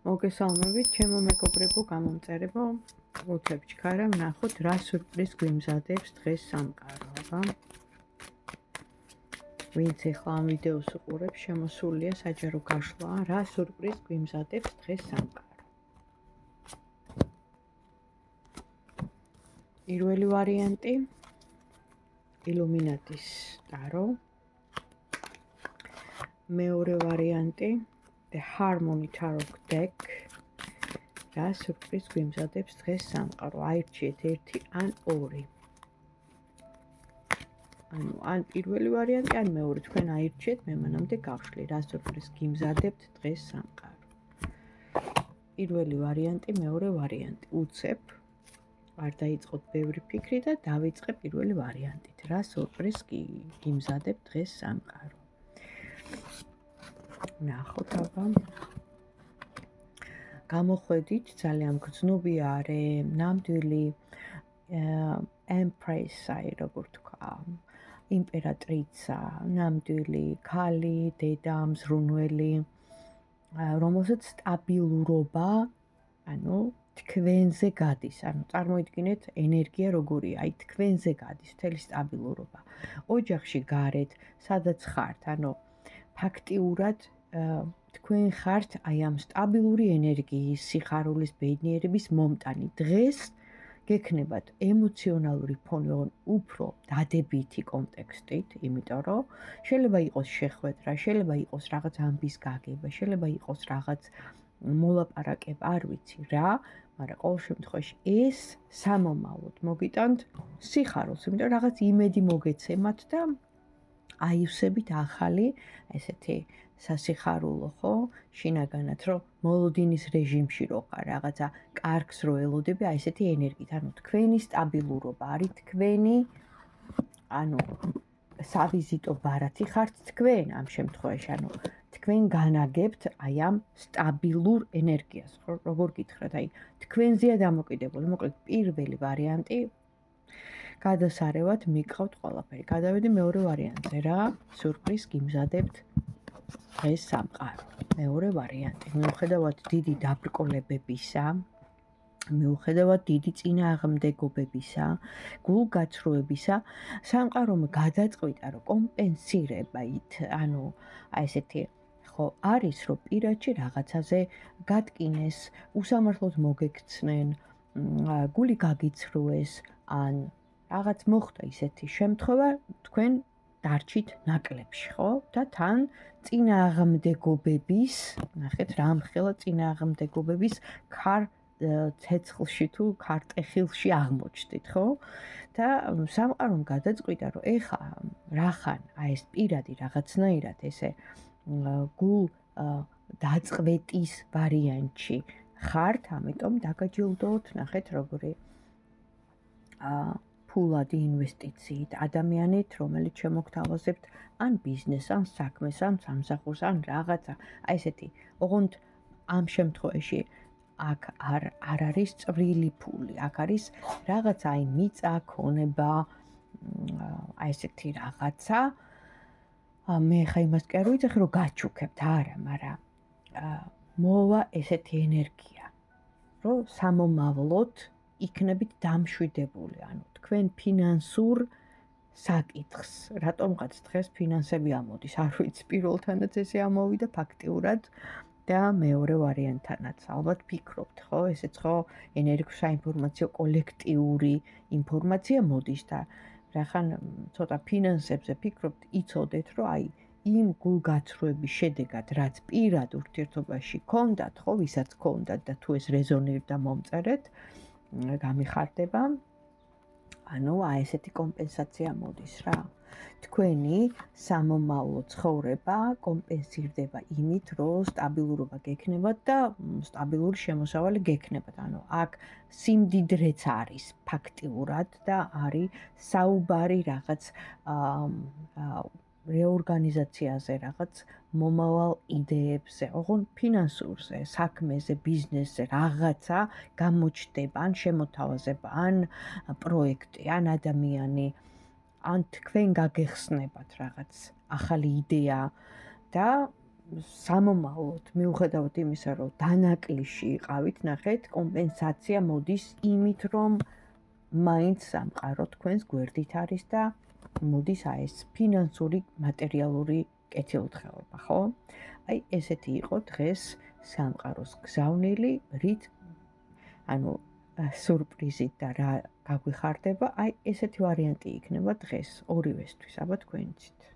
მოგესალმებით, ჩემო მეგობრებო, გამომწერებო, უცებ ჩქარა, ვნახოთ რა სურპრიზ გვიმზადებს დღეს სამყარო, აბა. ვინც ახლა ამ ვიდეოს უყურებს, შემოსულია საჯარო გაშლა, რა სურპრიზ გვიმზადებს დღეს სამყარო. პირველი ვარიანტი ილუმინატის ტარო. მეორე ვარიანტი The Harmony Tarot Deck. რა სურპრიზ გვიმზადებს დღეს სამყარო? აირჩიეთ ერთი ან ორი. ანუ ან პირველი ვარიანტი, ან მეორე. თქვენ აირჩიეთ, მე მანამდე გავშლი, რა სურპრიზ გიმზადებთ დღეს სამყარო. პირველი ვარიანტი, მეორე ვარიანტი. უცებ. არ დაიწყოთ ბევრი ფიქრი და დავიწყე პირველი ვარიანტით. რა სურპრიზ გიმზადებთ დღეს სამყარო? ნახოთ აბა. გამოხვედით ძალიან გრძნობია არე, ნამდვილი Empress-ა, როგორ თქვა, იმპერატრიცა, ნამდვილი ქალი, დედა, მზრუნველი, რომელსაც სტაბილურობა, ანუ თქვენზე გადის, ანუ წარმოიდგინეთ ენერგია როგორია, აი თქვენზე გადის მთელი სტაბილურობა. ოჯახში გარეთ, სადაც ხართ, ანუ ფაქტიურად თქვენ ხართ აი ამ სტაბილური ენერგიის, სიხარულის, ბედნიერების მომტანი. დღეს გექნებათ ემოციონალური ფონი უფრო დადებითი კონტექსტით, იმიტომ რომ შეიძლება იყოს შეხვედრა, შეიძლება იყოს რაღაც ამბის გაგება, შეიძლება იყოს რაღაც მოლაპარაკება, არ ვიცი რა, მაგრამ ყოველ შემთხვევაში ეს სამომავლოდ მოგიტანთ სიხარულს, იმიტომ რომ რაღაც იმედი მოგეცემათ და აივსებით ახალი ესეთი სასიხარულო, ხო? შინაგანად, რომ მოლოდინის რეჟიმში რო ხარ, რაღაცა კარგს რო ელოდები, აი ესეთი ენერგიით, ანუ თქვენი სტაბილურობა არის თქვენი, ანუ სავიზიტო ბარათი ხართ თქვენ ამ შემთხვევაში, ანუ თქვენ განაგებთ აი ამ სტაბილურ ენერგიას, ხო? როგორ გითხრათ, აი თქვენზეა დამოკიდებული, მოკლედ პირველი ვარიანტი გადასარევად მიყავთ ყველაფერი. გადავედი მეორე ვარიანტზე, რა სურპრიზ გიმზადებთ დღეს სამყარო. მეორე ვარიანტი. მიუხედავად დიდი დაბრკოლებებისა, მიუხედავად დიდი წინააღმდეგობებისა, გულგაცრუებისა, სამყარომ გადაწყვიტა, რომ კომპენსირებით, ანუ აი ესეთი ხო არის, რომ პირადში რაღაცაზე გატკინეს, უსამართლოდ მოგექცნენ, გული გაგიცრუეს, ან რაღაც მოხდა ისეთი შემთხვევა, თქვენ დარჩით ნაკლებში, ხო? და თან წინააღმდეგობების, ნახეთ, რამხელა წინააღმდეგობების ქარ ცეცხლში თუ ქარტეხილში აღმოჩნდით, ხო? და სამყარომ გადაწყვიტა, რომ ეხა რახან აი ეს პირადი რაღაცნაირად ესე გულ დაწყვეტის ვარიანტში ხართ, ამიტომ დაგაჯილდოთ, ნახეთ როგორი ფულადი ინვესტიციით, ადამიანით, რომელიც შემოგთავაზებთ ან ბიზნესს, ან საქმეს, ან სამსახურს, ან რაღაცა, აი ესეთი, ოღონდ ამ შემთხვევაში აქ არ არის წვრილი ფული, აქ არის რაღაცა, აი მიწა, ქონება, აი ესეთი რაღაცა. მე ხა იმას კი არ ვიცი, რომ გაჩუქებთ, არა, მაგრამ მოვა ესეთი ენერგია, რომ სამომავლოდ იქნებით დამშვიდებული, ანუ თქვენ ფინანსურ საკითხს, რატომღაც დღეს ფინანსები ამოდის, არ ვიცი, პირველთანაც ესე ამოვიდა ფაქტიურად და მეორე ვარიანტთანაც, ალბათ ფიქრობთ, ხო, ესეც ხო ენერგოსაინფორმაციო კოლექტიური ინფორმაცია მოდის და რახან ცოტა ფინანსებზე ფიქრობთ, იცოდეთ, რომ აი იმ გულგაცრუების შედეგად, რაც პირად ურთიერთობაში ქონდათ, ხო, ვისაც ქონდათ და თუ ეს რეზონირდა მომწერეთ, გამიხარდება, ანუ აი ესეთი კომპენსაცია მოდის რა. თქვენი სამომავლო ცხოვრება კომპენსირდება იმით, რომ სტაბილურობა გექნებათ და სტაბილური შემოსავალი გექნებათ. ანუ აქ სიმდიდრეც არის ფაქტიურად და არის საუბარი რაღაც რეორგანიზაციაზე, რაღაც მომავალ იდეებზე, ოღონდ ფინანსურზე, საქმეზე, ბიზნესზე რაღაცა გამოჩნდება, ან შემოთავაზება, ან პროექტი, ან ადამიანი, ან თქვენ გაგეხსნებათ რაღაც ახალი იდეა და სამომავლოდ მიუხედავად იმისა, რომ დანაკლისში იყავით, ნახეთ, კომპენსაცია მოდის იმით, რომ მაინც სამყარო თქვენს გვერდით არის და მოდის აი ეს ფინანსური, მატერიალური კეთილდღეობა, ხო? აი ესეთი იყო დღეს სამყაროს გზავნილი, რით ანუ სურპრიზით და რა გაგვიხარდება, აი ესეთი ვარიანტი იქნება დღეს ორივესთვის, აბა თქვენიცით.